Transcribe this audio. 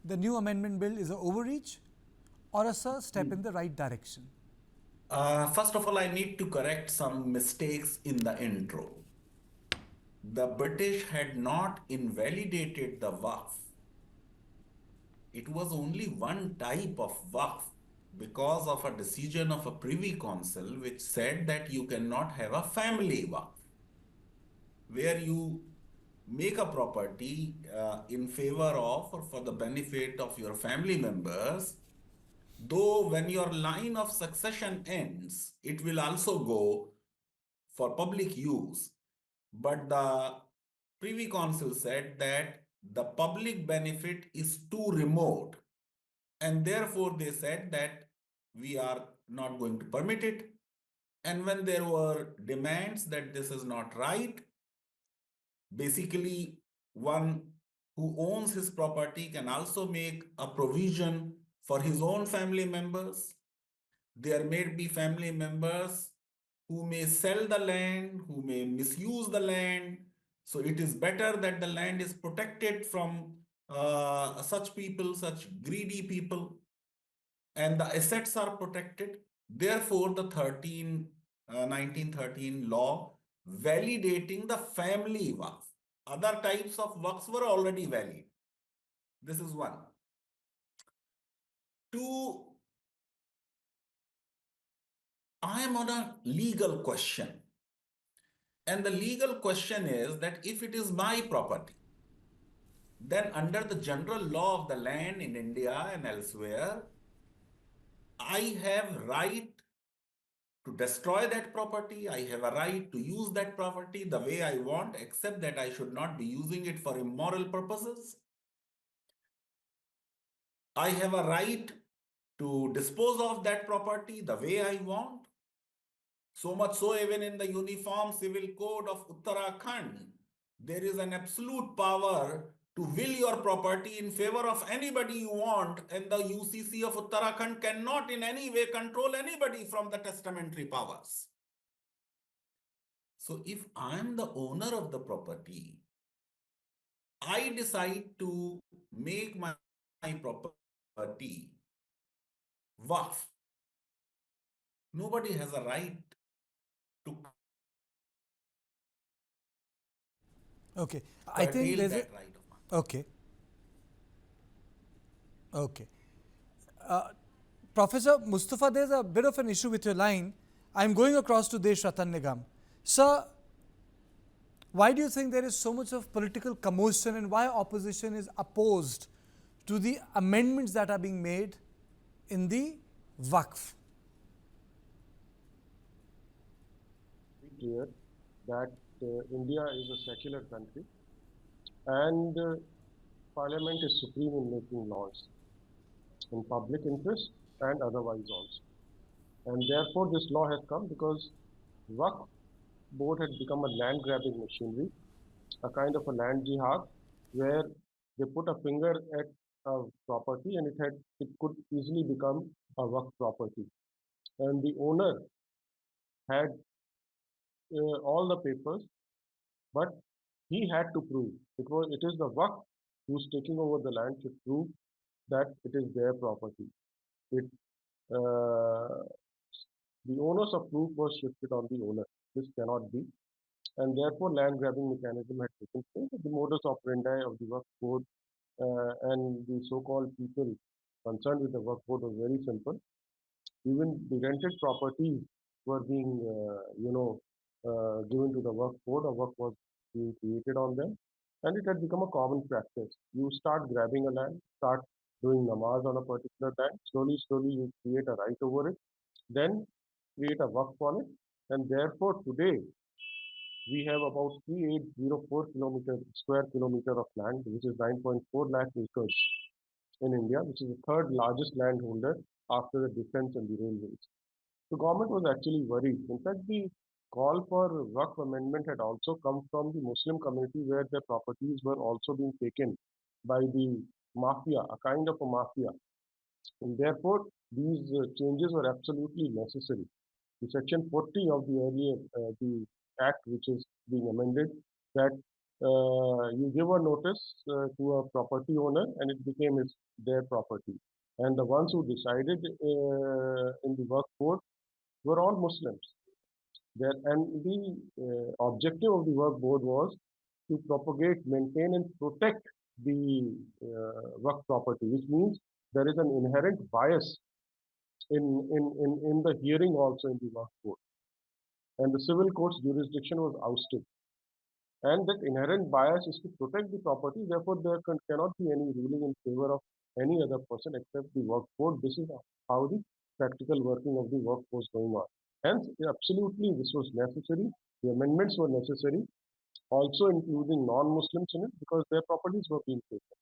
the new amendment bill is an overreach or a step in the right direction? First of all, I need to correct some mistakes in the intro. The British had not invalidated the Waqf. It was only one type of Waqf because of a decision of a Privy Council which said that you cannot have a family Waqf, where you make a property in favor of or for the benefit of your family members, though when your line of succession ends, it will also go for public use. But the Privy Council said that the public benefit is too remote, and therefore they said that we are not going to permit it. And when there were demands that this is not right, basically one who owns his property can also make a provision for his own family members. There may be family members who may sell the land, who may misuse the land. So it is better that the land is protected from such people, such greedy people, and the assets are protected. Therefore, the 1913 law validating the family Waqf. Other types of Waqfs were already valid. This is one. Two, I am on a legal question. And the legal question is that if it is my property, then under the general law of the land in India and elsewhere, I have right to destroy that property. I have a right to use that property the way I want, except that I should not be using it for immoral purposes. I have a right to dispose of that property the way I want. So much so, even in the Uniform Civil Code of Uttarakhand, there is an absolute power to will your property in favor of anybody you want, and the UCC of Uttarakhand cannot in any way control anybody from the testamentary powers. So if I am the owner of the property, I decide to make my property Waqf. Nobody has a right to Okay, I think curtail there's a, that right of mine. okay, okay. Professor Mustafa, there's a bit of an issue with your line. I'm going across to Desh Ratan Nigam. Sir, why do you think there is so much of political commotion and why opposition is opposed to the amendments that are being made in the Waqf? Clear that India is a secular country and Parliament is supreme in making laws in public interest and otherwise also. And therefore this law has come because Waqf board had become a land grabbing machinery, a kind of a land jihad where they put a finger at a property and it could easily become a Waqf property. And the owner had all the papers, but he had to prove it is the Waqf who's taking over the land to prove that it is their property. It the onus of proof was shifted on the owner. This cannot be, and therefore land grabbing mechanism had taken place. The modus operandi of the Waqf board and the so-called people concerned with the Waqf board was very simple. Even the rented properties were being, given to the Waqf board. A Waqf was being created on them, and it had become a common practice. You start grabbing a land, start doing namaz on a particular land. Slowly, slowly, you create a right over it, then create a Waqf on it, and therefore today we have about 3804 square kilometer of land, which is 9.4 lakh acres in India, which is the third largest landholder after the defense and the railways. The government was actually worried. In fact, the call for Waqf amendment had also come from the Muslim community where their properties were also being taken by the mafia, a kind of a mafia. And therefore, these changes were absolutely necessary. The section 40 of the earlier the act which is being amended that you give a notice to a property owner and it became their property. And the ones who decided in the work board were all Muslims. And the objective of the work board was to propagate, maintain, and protect the work property, which means there is an inherent bias in the hearing also in the work board. And the civil court's jurisdiction was ousted. And that inherent bias is to protect the property, therefore there cannot be any ruling in favor of any other person except the work board. This is how the practical working of the work was going on. Hence, absolutely this was necessary. The amendments were necessary, also including non-Muslims in it, because their properties were being taken.